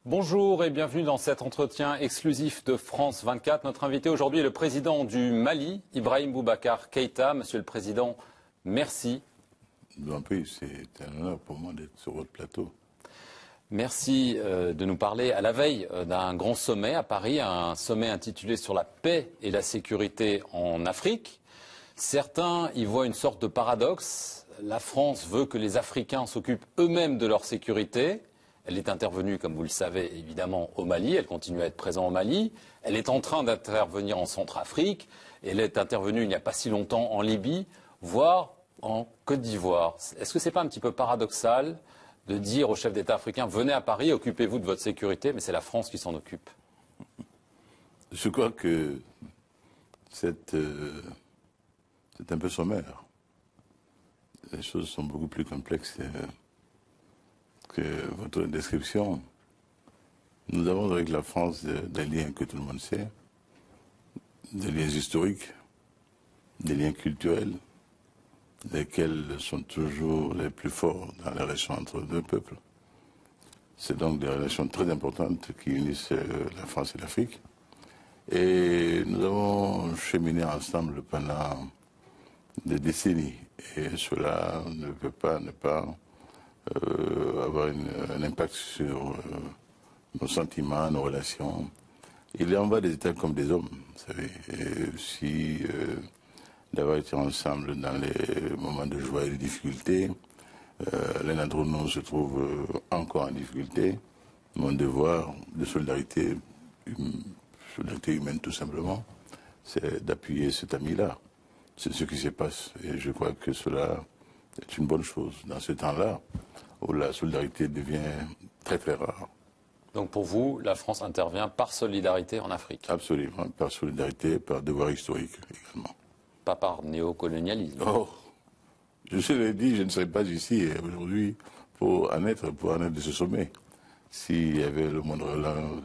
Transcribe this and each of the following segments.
Bonjour et bienvenue dans cet entretien exclusif de France 24. Notre invité aujourd'hui est le président du Mali, Ibrahim Boubacar Keïta. Monsieur le Président, merci. C'est un honneur pour moi d'être sur votre plateau. Merci de nous parler à la veille d'un grand sommet à Paris, un sommet intitulé sur la paix et la sécurité en Afrique. Certains y voient une sorte de paradoxe. La France veut que les Africains s'occupent eux-mêmes de leur sécurité. Elle est intervenue, comme vous le savez, évidemment au Mali. Elle continue à être présente au Mali. Elle est en train d'intervenir en Centrafrique. Elle est intervenue il n'y a pas si longtemps en Libye, voire en Côte d'Ivoire. Est-ce que ce n'est pas un petit peu paradoxal de dire aux chefs d'État africains, venez à Paris, occupez-vous de votre sécurité, mais c'est la France qui s'en occupe? Je crois que c'est un peu sommaire. Les choses sont beaucoup plus complexes que votre description. Nous avons avec la France des liens que tout le monde sait, des liens historiques, des liens culturels, lesquels sont toujours les plus forts dans les relations entre deux peuples. C'est donc des relations très importantes qui unissent la France et l'Afrique. Et nous avons cheminé ensemble pendant des décennies. Et cela ne peut pas ne pas avoir un impact sur nos sentiments, nos relations. Il en va des États comme des hommes, vous savez. Et si d'avoir été ensemble dans les moments de joie et de difficulté, l'un d'entre nous se trouve encore en difficulté, mon devoir de solidarité humaine tout simplement, c'est d'appuyer cet ami-là. C'est ce qui se passe. Et je crois que cela est une bonne chose dans ce temps-là où la solidarité devient très très rare. Donc pour vous, la France intervient par solidarité en Afrique? Absolument, par solidarité, par devoir historique également. Pas par néocolonialisme? Oh, je l'ai dit, je ne serais pas ici aujourd'hui pour en être de ce sommet. S'il y avait le moindre relent,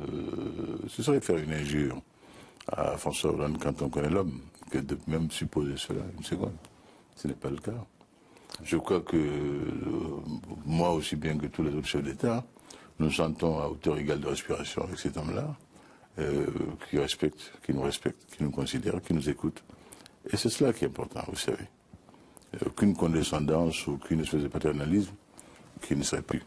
ce serait faire une injure à François Hollande quand on connaît l'homme, que de même supposer cela une seconde. Ce n'est pas le cas. Je crois que moi aussi bien que tous les autres chefs d'État, nous sentons à hauteur égale de respiration avec cet homme-là, qui respecte, qui nous considère, qui nous écoute. Et c'est cela qui est important, vous savez. Aucune condescendance, aucune espèce de paternalisme qui ne serait plus.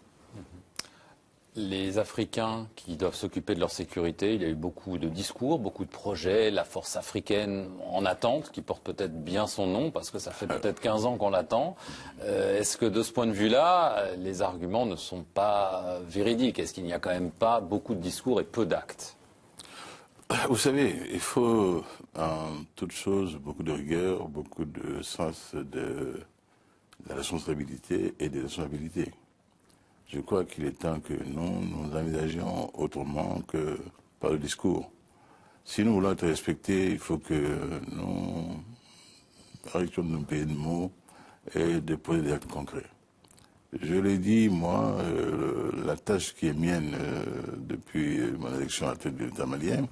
Les Africains qui doivent s'occuper de leur sécurité, il y a eu beaucoup de discours, beaucoup de projets, la force africaine en attente, qui porte peut-être bien son nom, parce que ça fait peut-être 15 ans qu'on l'attend. Est-ce que de ce point de vue-là, les arguments ne sont pas véridiques? Est-ce qu'il n'y a quand même pas beaucoup de discours et peu d'actes? Vous savez, il faut en toute chose beaucoup de rigueur, beaucoup de sens de la responsabilité et des responsabilités. Je crois qu'il est temps que nous envisagions autrement que par le discours. Si nous voulons être respectés, il faut que nous arrêtions de nous payer de mots et de poser des actes concrets. Je l'ai dit, moi, la tâche qui est mienne depuis mon élection à la tête de l'État malien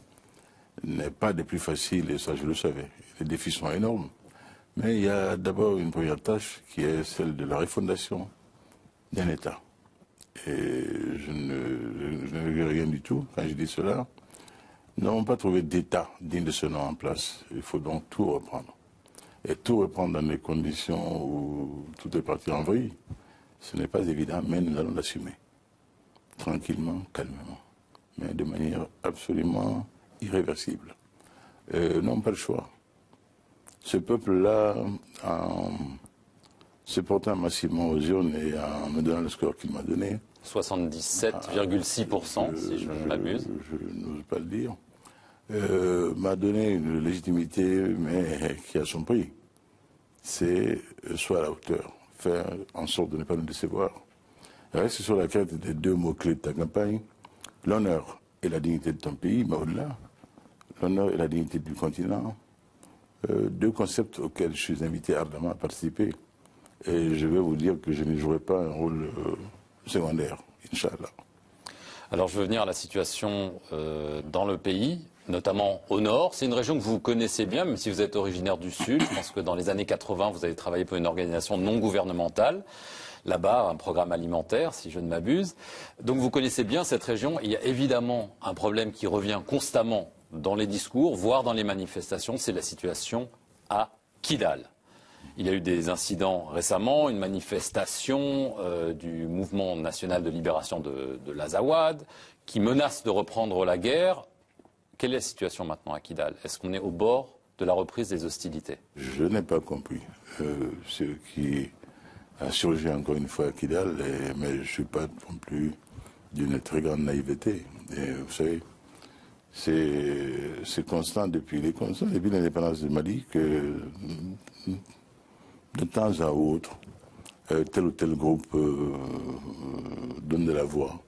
n'est pas des plus faciles, et ça je le savais. Les défis sont énormes. Mais il y a d'abord une première tâche qui est celle de la refondation d'un État. Et je ne regrette rien du tout quand je dis cela. Nous n'avons pas trouvé d'État digne de ce nom en place. Il faut donc tout reprendre. Et tout reprendre dans des conditions où tout est parti en vrille, ce n'est pas évident, mais nous allons l'assumer. Tranquillement, calmement. Mais de manière absolument irréversible. Nous n'avons pas le choix. Ce peuple-là, en se portant massivement aux urnes et en me donnant le score qu'il m'a donné. 77,6%, si je ne m'abuse. Je n'ose pas le dire. M'a donné une légitimité, mais qui a son prix. C'est soit à la hauteur, faire en sorte de ne pas nous décevoir. Reste sur la carte des deux mots-clés de ta campagne, l'honneur et la dignité de ton pays, mais au-delà, l'honneur et la dignité du continent. Deux concepts auxquels je suis invité ardemment à participer. Et je vais vous dire que je n'y jouerai pas un rôle secondaire, Inch'Allah. Alors je veux venir à la situation dans le pays. notamment au nord. C'est une région que vous connaissez bien, même si vous êtes originaire du sud. Je pense que dans les années 80, vous avez travaillé pour une organisation non gouvernementale. Là-bas, un programme alimentaire, si je ne m'abuse. Donc vous connaissez bien cette région. Il y a évidemment un problème qui revient constamment dans les discours, voire dans les manifestations, c'est la situation à Kidal. Il y a eu des incidents récemment, une manifestation du mouvement national de libération de l'Azawad qui menace de reprendre la guerre. Quelle est la situation maintenant à Kidal? Est-ce qu'on est au bord de la reprise des hostilités? Je n'ai pas compris ce qui a surgi encore une fois à Kidal, mais je ne suis pas non plus d'une très grande naïveté. Et vous savez, c'est constant depuis l'indépendance du Mali que de temps à autre, tel ou tel groupe donne de la voix,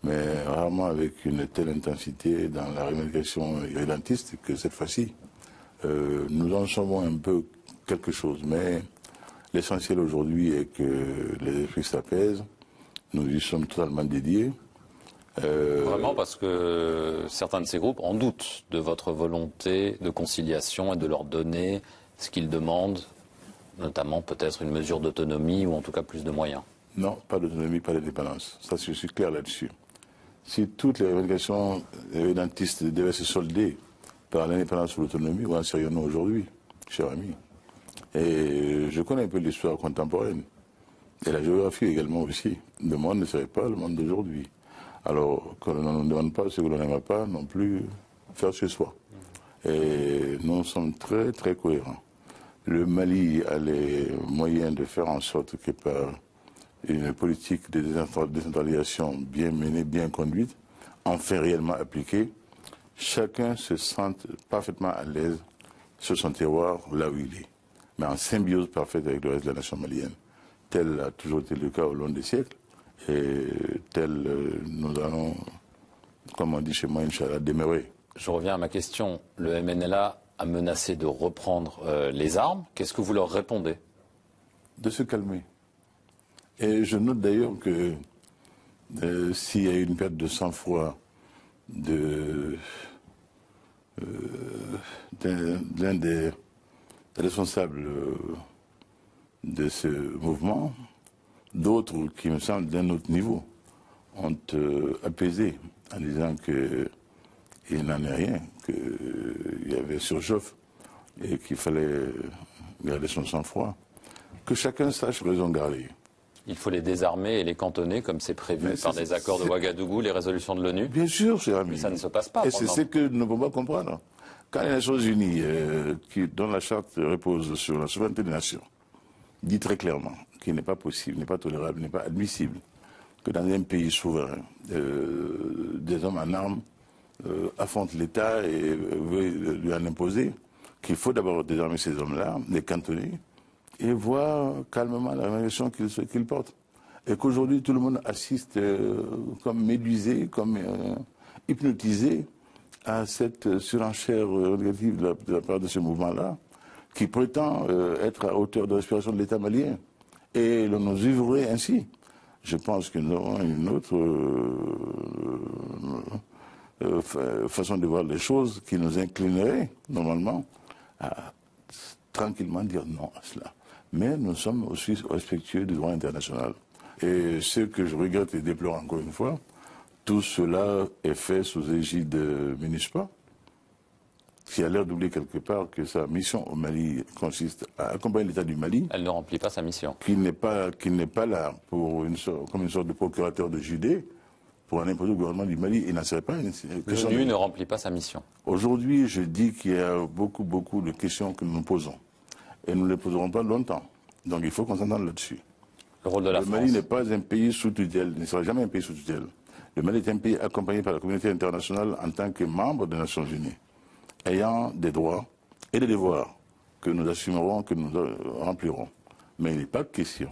mais rarement avec une telle intensité dans la revendication irrédentiste que cette fois-ci. Nous en savons un peu quelque chose, mais l'essentiel aujourd'hui est que les esprits s'apaisent. Nous y sommes totalement dédiés. Vraiment, parce que certains de ces groupes en doutent de votre volonté de conciliation et de leur donner ce qu'ils demandent, notamment peut-être une mesure d'autonomie ou en tout cas plus de moyens. Non, pas d'autonomie, pas d'indépendance. Ça, je suis clair là-dessus. Si toutes les revendications irrédentistes devaient se solder par l'indépendance ou l'autonomie, où en serions-nous aujourd'hui, cher ami? Et je connais un peu l'histoire contemporaine, et la géographie également aussi. Le monde ne serait pas le monde d'aujourd'hui. Alors, quand on ne demande pas ce que l'on n'aime pas, non plus faire chez soi. Et nous sommes très, très cohérents. Le Mali a les moyens de faire en sorte que par une politique de décentralisation bien menée, bien conduite, enfin réellement appliquée, chacun se sente parfaitement à l'aise sur son terroir, là où il est, mais en symbiose parfaite avec le reste de la nation malienne. Tel a toujours été le cas au long des siècles, et tel nous allons, comme on dit chez moi, Inch'Allah, demeurer. Je reviens à ma question. Le MNLA a menacé de reprendre les armes. Qu'est-ce que vous leur répondez? De se calmer. Et je note d'ailleurs que s'il y a eu une perte de sang-froid d'un des responsables de ce mouvement, d'autres qui me semblent d'un autre niveau ont apaisé en disant qu'il n'en est rien, qu'il y avait surchauffe et qu'il fallait garder son sang-froid. Que chacun sache raison garder. Il faut les désarmer et les cantonner comme c'est prévu par des accords de Ouagadougou, les résolutions de l'ONU. Bien sûr, cher ami. Mais ça ne se passe pas. Et c'est ce que nous ne pouvons pas comprendre. Quand les Nations Unies, dont la charte repose sur la souveraineté des nations, dit très clairement qu'il n'est pas possible, n'est pas tolérable, n'est pas admissible que dans un pays souverain, des hommes en armes affrontent l'État et veulent lui en imposer, qu'il faut d'abord désarmer ces hommes-là, les cantonner, et voir calmement la réaction qu'ils portent. Et qu'aujourd'hui, tout le monde assiste comme médusé, comme hypnotisé à cette surenchère négative de la part de ce mouvement-là, qui prétend être à hauteur de respiration de l'État malien. Et l'on nous vivrait ainsi. Je pense que nous aurons une autre façon de voir les choses qui nous inclinerait, normalement, à tranquillement dire non à cela. Mais nous sommes aussi respectueux du droit international. Et ce que je regrette et déplore encore une fois, tout cela est fait sous égide de MINUSPA, qui a l'air d'oublier quelque part que sa mission au Mali consiste à accompagner l'État du Mali. Elle ne remplit pas sa mission. Qui n'est pas là pour comme une sorte de procurateur de Judée pour un imposé au gouvernement du Mali. Il n'en serait pas une question. L'ONU ne remplit pas sa mission. Aujourd'hui, je dis qu'il y a beaucoup de questions que nous nous posons. Et nous ne les poserons pas longtemps. Donc il faut qu'on s'entende là-dessus. Le rôle de la France. Le Mali n'est pas un pays sous tutelle, ne sera jamais un pays sous tutelle. Le Mali est un pays accompagné par la communauté internationale en tant que membre des Nations Unies, ayant des droits et des devoirs que nous assumerons, que nous remplirons. Mais il n'est pas question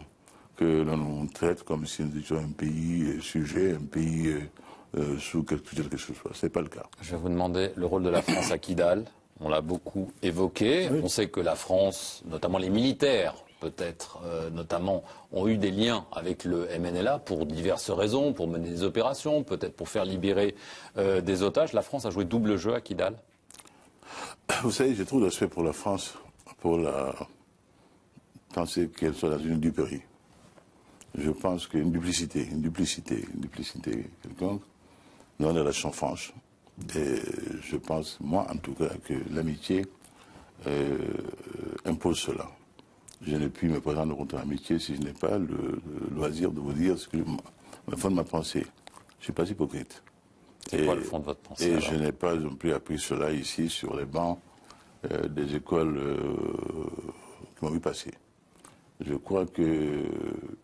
que l'on nous traite comme si nous étions un pays sujet, un pays sous quelque chose que ce soit. Ce n'est pas le cas. Je vais vous demander le rôle de la France à Kidal. On l'a beaucoup évoqué. Oui. On sait que la France, notamment les militaires, peut-être, notamment, ont eu des liens avec le MNLA pour diverses raisons, pour mener des opérations, peut-être pour faire libérer des otages. La France a joué double jeu à Kidal. Vous savez, j'ai trop de respect pour la France, pour la penser qu'elle soit dans une duperie. Je pense qu'une duplicité quelconque, nous avons des relations franches. Et je pense, moi en tout cas, que l'amitié impose cela. Je ne puis me présenter contre l'amitié si je n'ai pas le loisir de vous dire ce que le fond de ma pensée. Je ne suis pas hypocrite. C'est quoi le fond de votre pensée? Et je n'ai pas non plus appris cela ici sur les bancs des écoles qui m'ont vu passer. Je crois qu'il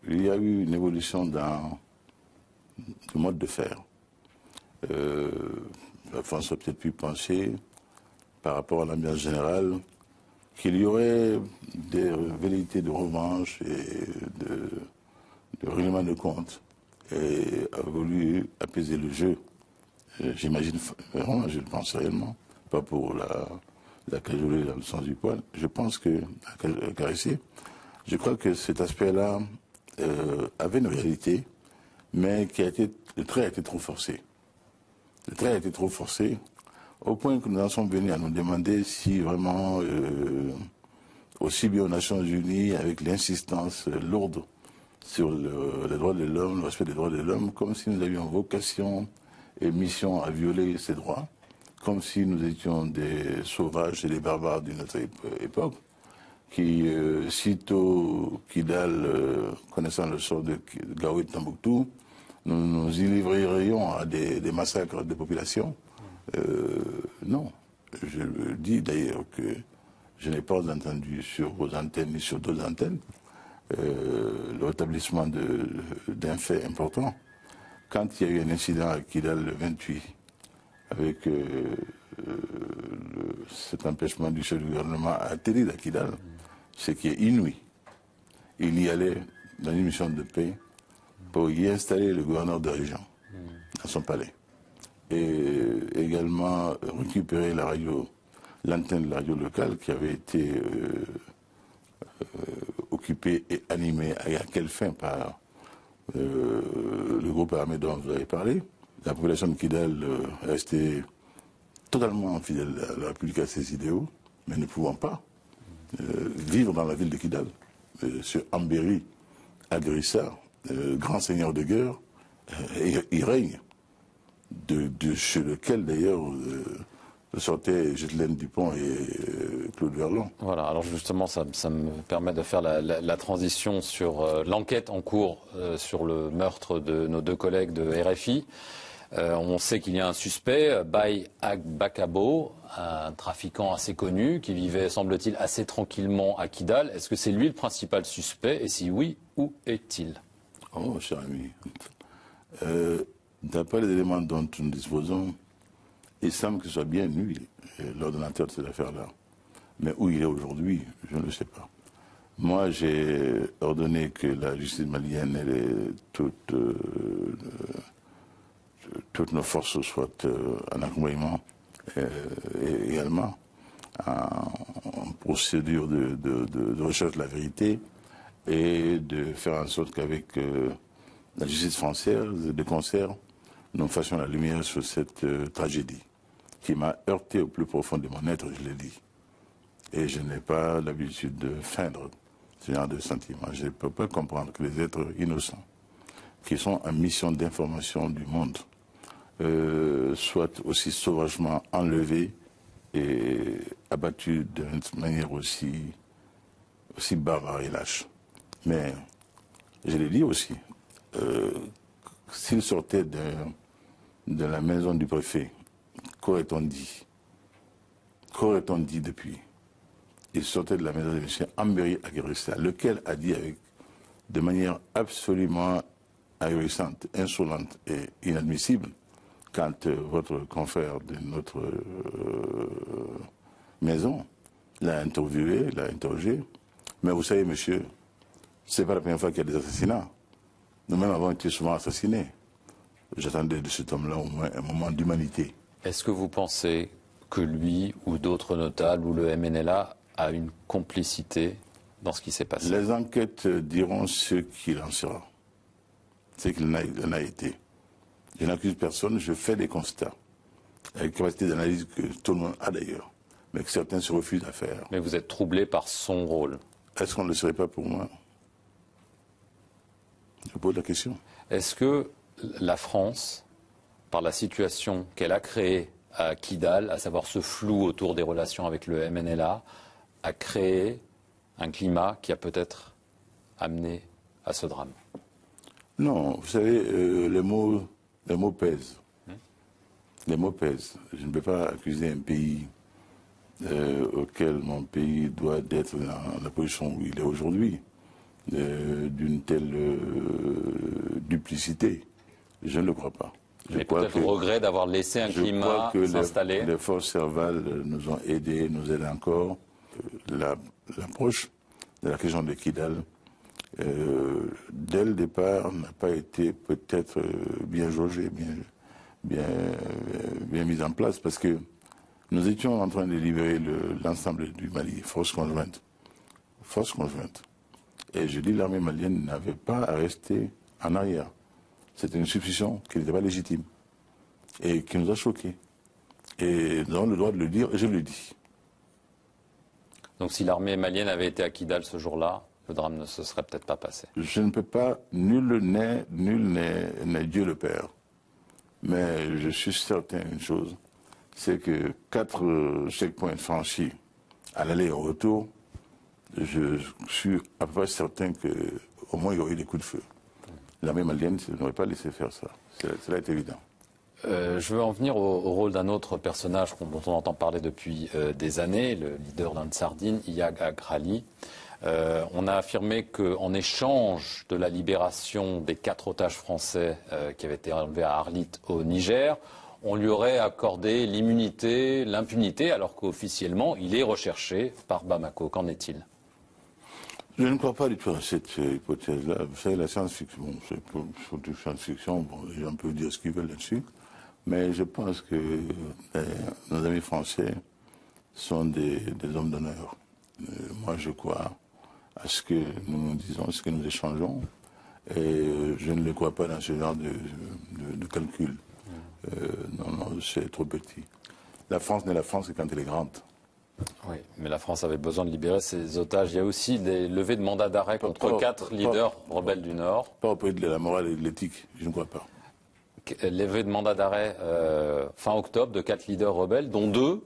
y a eu une évolution dans le mode de faire. La France a peut-être pu penser, par rapport à l'ambiance générale, qu'il y aurait des velléités de revanche et de règlement de compte, et a voulu apaiser le jeu. J'imagine vraiment, je le pense réellement, pas pour la cajoler dans le sens du poil. Je pense que, la caresser, je crois que cet aspect-là avait une réalité, mais le trait a été trop forcé. Le trait a été trop forcé, au point que nous en sommes venus à nous demander si vraiment, aussi bien aux Nations Unies, avec l'insistance lourde sur les droits de l'homme, le respect des droits de l'homme, comme si nous avions vocation et mission à violer ces droits, comme si nous étions des sauvages et des barbares d'une autre époque, qui, sitôt Kidal, connaissant le sort de Gao et de Tombouctou, nous nous y livrerions à des massacres de population. Non. Je dis d'ailleurs que je n'ai pas entendu sur vos antennes ni sur d'autres antennes le rétablissement d'un fait important. Quand il y a eu un incident à Kidal le 28, avec cet empêchement du chef du gouvernement à atterrir à Kidal, ce qui est inouï. Il y allait dans une mission de paix pour y installer le gouverneur de région dans son palais. Et également récupérer l'antenne de la radio locale qui avait été occupée et animée à quelle fin par le groupe armé dont vous avez parlé. La population de Kidal restait totalement fidèle à la République, à ses idéaux, mais ne pouvant pas vivre dans la ville de Kidal. Sur Ambéry, Agrissa, grand seigneur de guerre, il règne, chez lequel d'ailleurs sortaient Ghislaine Dupont et Claude Verlon. Voilà, alors justement, ça me permet de faire la transition sur l'enquête en cours sur le meurtre de nos deux collègues de RFI. On sait qu'il y a un suspect, Baye Agbakabo, un trafiquant assez connu, qui vivait, semble-t-il, assez tranquillement à Kidal. Est-ce que c'est lui le principal suspect? Et si oui, où est-il? Oh, cher ami, d'après les éléments dont nous disposons, il semble que ce soit bien lui, l'ordonnateur de cette affaire-là. Mais où il est aujourd'hui, je ne le sais pas. Moi, j'ai ordonné que la justice malienne et toutes nos forces soient en accompagnement et également en procédure de recherche de la vérité et de faire en sorte qu'avec la justice française, de concert, nous fassions la lumière sur cette tragédie qui m'a heurté au plus profond de mon être, je l'ai dit. Et je n'ai pas l'habitude de feindre ce genre de sentiments. Je ne peux pas comprendre que les êtres innocents, qui sont en mission d'information du monde, soient aussi sauvagement enlevés et abattus d'une manière aussi barbare et lâche. Mais, je l'ai dit aussi, s'ils sortaient de la maison du préfet, qu'aurait-on dit? Qu'aurait-on dit depuis? Ils sortaient de la maison de M. Ambéry Agrissa, lequel a dit de manière absolument ahurissante, insolente et inadmissible, quand votre confrère de notre maison l'a interviewé, l'a interrogé. Mais vous savez, monsieur, c'est pas la première fois qu'il y a des assassinats. Nous-mêmes avons été souvent assassinés. J'attendais de cet homme-là au moins un moment d'humanité. Est-ce que vous pensez que lui ou d'autres notables ou le MNLA a une complicité dans ce qui s'est passé? Les enquêtes diront ce qu'il en sera, ce qu'il en a été. Je n'accuse personne, je fais des constats, avec capacité d'analyse que tout le monde a d'ailleurs, mais que certains se refusent à faire. Mais vous êtes troublé par son rôle. Est-ce qu'on ne le serait pas pour moi? Je pose la question. Est-ce que la France, par la situation qu'elle a créée à Kidal, à savoir ce flou autour des relations avec le MNLA, a créé un climat qui a peut-être amené à ce drame? Non, vous savez, les mots pèsent. Les mots pèsent. Je ne peux pas accuser un pays auquel mon pays doit être dans la position où il est aujourd'hui d'une telle duplicité. Je ne le crois pas. Mais peut-être au regret d'avoir laissé un climat s'installer. Les forces servales nous ont aidés, nous aident encore. L'approche de la question de Kidal, dès le départ, n'a pas été peut-être bien jaugée, bien mise en place, parce que nous étions en train de libérer l'ensemble du Mali, force conjointe. Force conjointe. Et je dis l'armée malienne n'avait pas à rester en arrière. C'était une suspicion qui n'était pas légitime et qui nous a choqués. Et nous avons le droit de le dire, et je le dis. Donc si l'armée malienne avait été à Kidal ce jour-là, le drame ne se serait peut-être pas passé. Je ne peux pas, nul n'est Dieu le Père. Mais je suis certain d'une chose, c'est que 4 checkpoints franchis à l'aller et au retour, je suis à peu près certain qu'au moins il y aurait eu des coups de feu. L'armée malienne n'aurait pas laissé faire ça. Cela est évident. Je veux en venir au rôle d'un autre personnage dont on entend parler depuis des années, le leader d'Ansardine, Iyad Agrali. On a affirmé qu'en échange de la libération des 4 otages français qui avaient été enlevés à Arlit au Niger, on lui aurait accordé l'immunité, l'impunité, alors qu'officiellement il est recherché par Bamako. Qu'en est-il? Je ne crois pas du tout à cette hypothèse-là. Vous savez, la science-fiction, c'est surtout science-fiction, bon, les gens peuvent dire ce qu'ils veulent là-dessus, mais je pense que nos amis français sont des hommes d'honneur. Moi, je crois à ce que nous disons, ce que nous échangeons, et je ne le crois pas dans ce genre de calcul. Non, c'est trop petit. La France n'est la France que quand elle est grande. Oui, mais la France avait besoin de libérer ses otages. Il y a aussi des levées de mandat d'arrêt contre 4 leaders rebelles du Nord. Pas au pays de la morale et de l'éthique, je ne crois pas. Levée de mandat d'arrêt fin octobre de 4 leaders rebelles, dont 2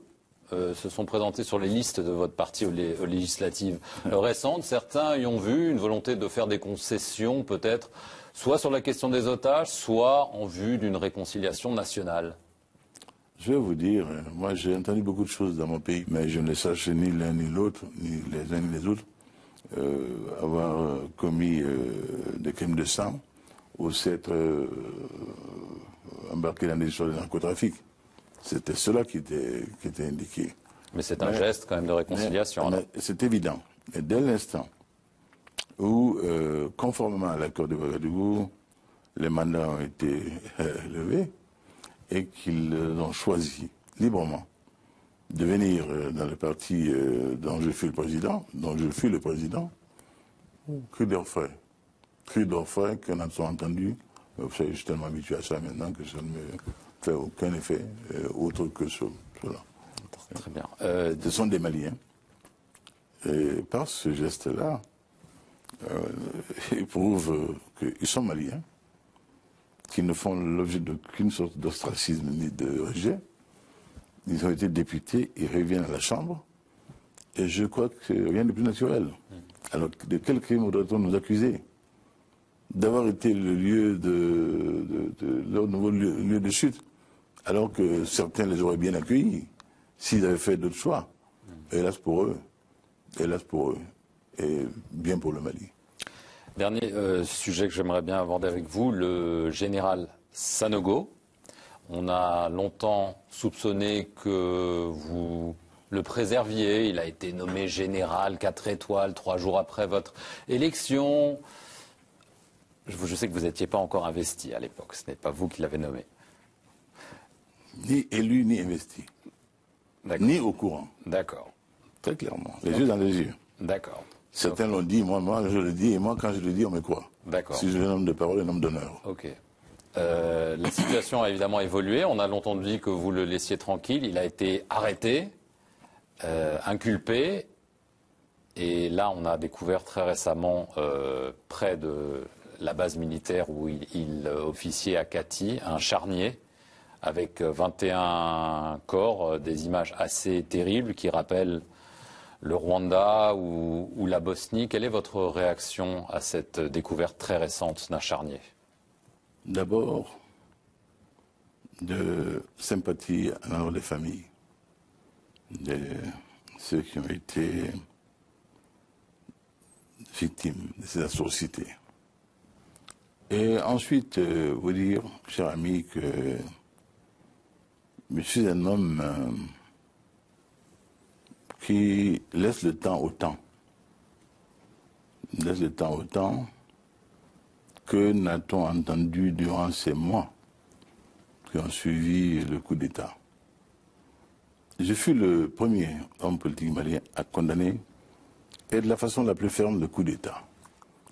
se sont présentés sur les listes de votre parti aux législatives récentes. Certains y ont vu une volonté de faire des concessions, peut-être, soit sur la question des otages, soit en vue d'une réconciliation nationale. Je vais vous dire, moi j'ai entendu beaucoup de choses dans mon pays, mais je ne sache ni l'un ni l'autre, ni les uns ni les autres, avoir commis des crimes de sang ou s'être embarqué dans des histoires de narcotrafic. C'était cela qui était indiqué. Mais c'est un geste quand même de réconciliation. C'est évident. Et dès l'instant où, conformément à l'accord de Ouagadougou, les mandats ont été levés, et qu'ils ont choisi librement de venir dans le parti dont je fus le président, cri d'orfraie. Cri d'orfraie qu'on a entendu. Vous savez, je suis tellement habitué à ça maintenant que ça ne me fait aucun effet autre que cela. Très bien. Ce sont des Maliens. Et par ce geste-là, ils prouvent qu'ils sont Maliens, qui ne font l'objet d'aucune sorte d'ostracisme ni de rejet. Ils ont été députés, ils reviennent à la Chambre, et je crois que rien de plus naturel. Alors, de quel crime voudrait-on nous accuser? D'avoir été le lieu leur nouveau lieu de chute, alors que certains les auraient bien accueillis, s'ils avaient fait d'autres choix. Hélas pour eux, et bien pour le Mali. Dernier sujet que j'aimerais bien aborder avec vous, le général Sanogo. On a longtemps soupçonné que vous le préserviez. Il a été nommé général 4 étoiles 3 jours après votre élection. Je sais que vous n'étiez pas encore investi à l'époque. Ce n'est pas vous qui l'avez nommé. Ni élu, ni investi. Ni au courant. D'accord. Très clairement. Les yeux dans les yeux. D'accord. Certains l'ont dit, moi je le dis, et moi quand je le dis, on me croit. D'accord. Si je veux un homme de parole, un homme d'honneur. Ok. La situation a évidemment évolué. On a longtemps dit que vous le laissiez tranquille. Il a été arrêté, inculpé. Et là, on a découvert très récemment, près de la base militaire où il officiait à Kati, un charnier avec 21 corps, des images assez terribles qui rappellent le Rwanda ou la Bosnie. Quelle est votre réaction à cette découverte très récente d'un charnier? D'abord, de sympathie à l'endroit des familles, de ceux qui ont été victimes de ces atrocités. Et ensuite, vous dire, cher ami, que je suis un homme qui laisse le temps au temps. Laisse le temps au temps. Que n'a-t-on entendu durant ces mois qui ont suivi le coup d'État? Je fus le premier homme politique malien à condamner, et de la façon la plus ferme, le coup d'État.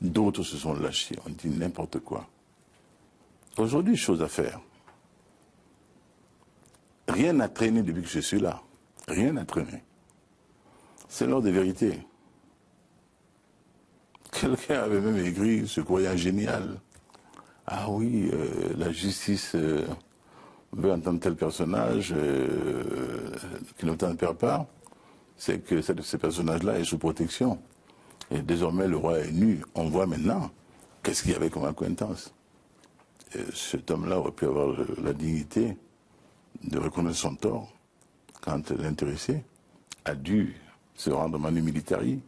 D'autres se sont lâchés, on dit n'importe quoi. Aujourd'hui, chose à faire. Rien n'a traîné depuis que je suis là. Rien n'a traîné. C'est l'heure des vérités. Quelqu'un avait même écrit, se croyant génial. Ah oui, la justice veut entendre tel personnage qui ne t'en perd pas. C'est que ce personnage-là est sous protection. Et désormais, le roi est nu. On voit maintenant qu'est-ce qu'il y avait comme accointance. Et cet homme-là aurait pu avoir la dignité de reconnaître son tort quand l'intéressé a dû se rendre manu militari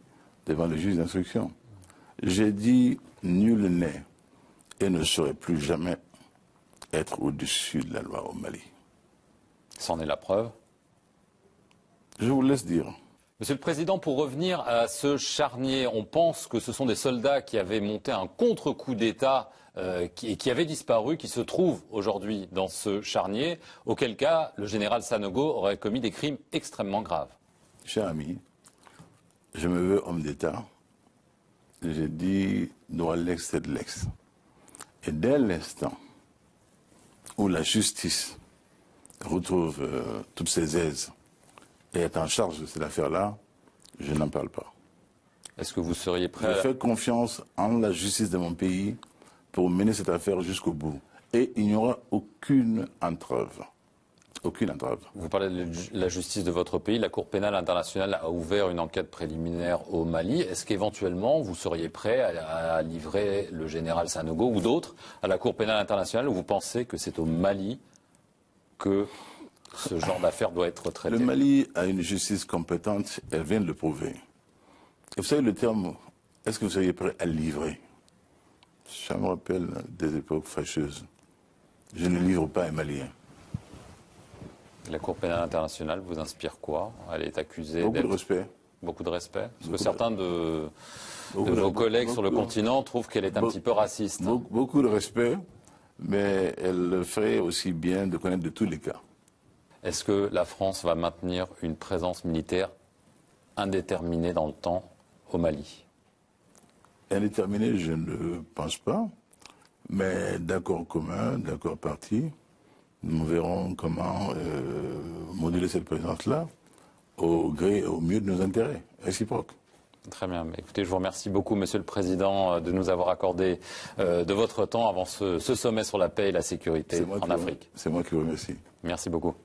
devant le juge d'instruction. J'ai dit, nul n'est et ne saurait plus jamais être au-dessus de la loi au Mali. C'en est la preuve. Je vous laisse dire. Monsieur le Président, pour revenir à ce charnier, on pense que ce sont des soldats qui avaient monté un contre-coup d'État et qui avaient disparu, qui se trouvent aujourd'hui dans ce charnier, auquel cas le général Sanogo aurait commis des crimes extrêmement graves. Cher ami, je me veux homme d'État. J'ai dit, droit l'ex, c'est de l'ex. Et dès l'instant où la justice retrouve toutes ses aises et est en charge de cette affaire-là, je n'en parle pas. Est-ce que vous seriez prêt Je fais confiance en la justice de mon pays pour mener cette affaire jusqu'au bout. Et il n'y aura aucune entrave. Aucune entrave. Vous parlez de la justice de votre pays. La Cour pénale internationale a ouvert une enquête préliminaire au Mali. Est-ce qu'éventuellement vous seriez prêt à livrer le général Sanogo ou d'autres à la Cour pénale internationale, où vous pensez que c'est au Mali que ce genre d'affaire doit être traité? Le Mali a une justice compétente, elle vient de le prouver. Et vous savez le terme, est-ce que vous seriez prêt à livrer? Ça me rappelle des époques fâcheuses. Je ne livre pas un Malien. La Cour pénale internationale vous inspire quoi? Elle est accusée Beaucoup de respect. Beaucoup de respect. Parce que certains de vos collègues sur le continent trouvent qu'elle est un petit peu raciste. Beaucoup de respect, mais elle le ferait aussi bien de connaître de tous les cas. Est-ce que la France va maintenir une présence militaire indéterminée dans le temps au Mali? Indéterminée, je ne pense pas. Mais d'accord commun, d'accord parti, nous verrons comment moduler cette présence-là au gré et au mieux de nos intérêts réciproques. Très bien. Écoutez, je vous remercie beaucoup, Monsieur le Président, de nous avoir accordé de votre temps avant ce sommet sur la paix et la sécurité en Afrique. C'est moi qui vous remercie. Merci beaucoup.